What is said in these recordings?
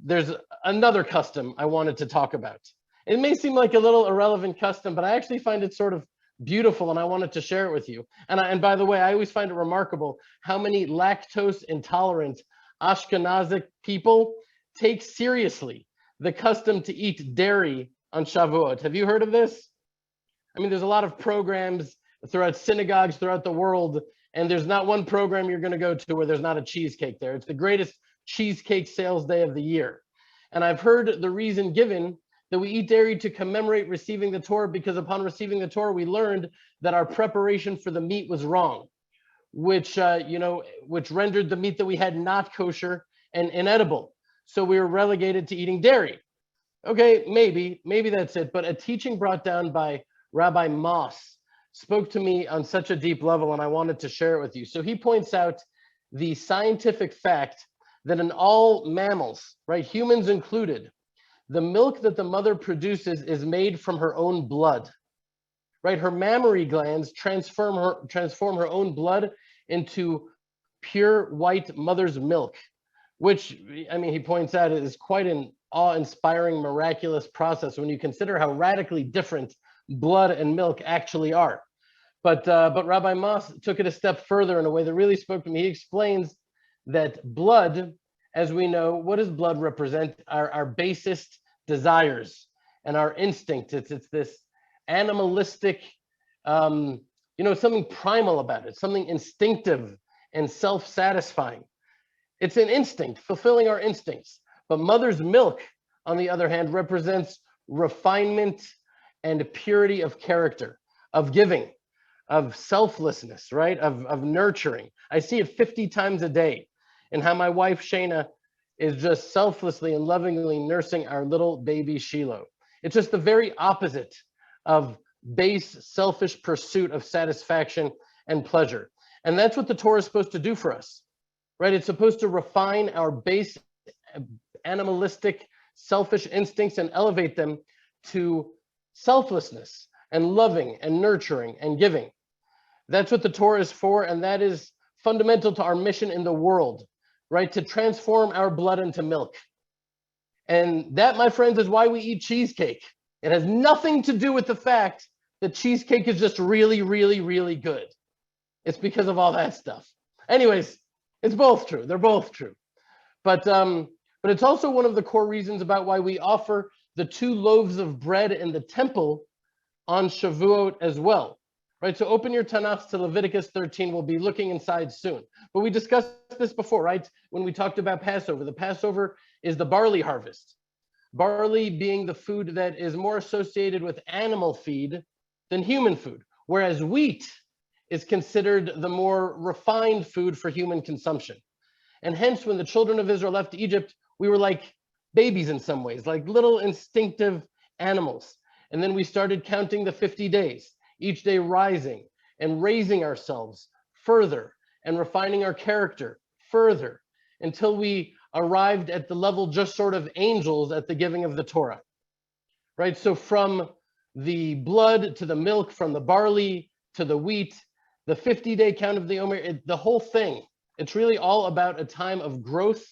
there's another custom I wanted to talk about. It may seem like a little irrelevant custom, but I actually find it sort of beautiful, and I wanted to share it with you. And by the way, I always find it remarkable how many lactose intolerant Ashkenazic people take seriously the custom to eat dairy on Shavuot. Have you heard of this? I mean, there's a lot of programs throughout synagogues throughout the world, and there's not one program you're going to go to where there's not a cheesecake there. It's the greatest cheesecake sales day of the year. And I've heard the reason given that we eat dairy to commemorate receiving the Torah, because upon receiving the Torah, we learned that our preparation for the meat was wrong, which rendered the meat that we had not kosher and inedible. So we were relegated to eating dairy. Okay, maybe that's it. But a teaching brought down by Rabbi Moss spoke to me on such a deep level, and I wanted to share it with you. So he points out the scientific fact that in all mammals, right, humans included, the milk that the mother produces is made from her own blood, right? Her mammary glands transform her own blood into pure white mother's milk, which, I mean, he points out is quite an awe-inspiring, miraculous process when you consider how radically different blood and milk actually are. But Rabbi Moss took it a step further in a way that really spoke to me. He explains that blood, as we know, what does blood represent? Our basest desires and our instincts. It's this animalistic, something primal about it, something instinctive and self-satisfying. It's an instinct, fulfilling our instincts. But mother's milk, on the other hand, represents refinement and purity of character, of giving, of selflessness, right? Of nurturing. I see it 50 times a day in how my wife, Shayna, is just selflessly and lovingly nursing our little baby Shiloh. It's just the very opposite of base, selfish pursuit of satisfaction and pleasure. And that's what the Torah is supposed to do for us, right? It's supposed to refine our base animalistic, selfish instincts and elevate them to selflessness and loving and nurturing and giving. That's what the Torah is for, and that is fundamental to our mission in the world, right? To transform our blood into milk. And that, my friends, is why we eat cheesecake. It has nothing to do with the fact that cheesecake is just really, really, really good. It's because of all that stuff. Anyways, it's both true. They're both true. But it's also one of the core reasons about why we offer the 2 loaves of bread in the temple on Shavuot as well, right? So open your Tanakh to Leviticus 13. We'll be looking inside soon. But we discussed this before, right? When we talked about Passover. The Passover is the barley harvest. Barley being the food that is more associated with animal feed than human food, whereas wheat is considered the more refined food for human consumption. And hence, when the children of Israel left Egypt, we were like babies in some ways, like little instinctive animals. And then we started counting the 50 days, each day rising and raising ourselves further and refining our character further until we arrived at the level just sort of angels at the giving of the Torah, right? So from the blood to the milk, from the barley to the wheat, the 50-day count of the Omer, the whole thing, it's really all about a time of growth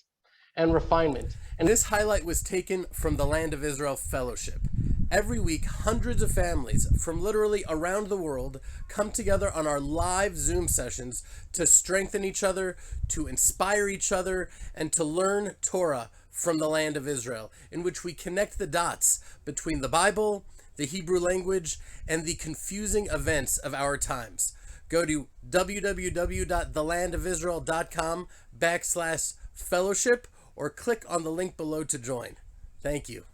and refinement. And this highlight was taken from the Land of Israel Fellowship. Every week, hundreds of families from literally around the world come together on our live Zoom sessions to strengthen each other, to inspire each other, and to learn Torah from the Land of Israel, in which we connect the dots between the Bible, the Hebrew language, and the confusing events of our times. Go to www.thelandofisrael.com/fellowship or click on the link below to join. Thank you.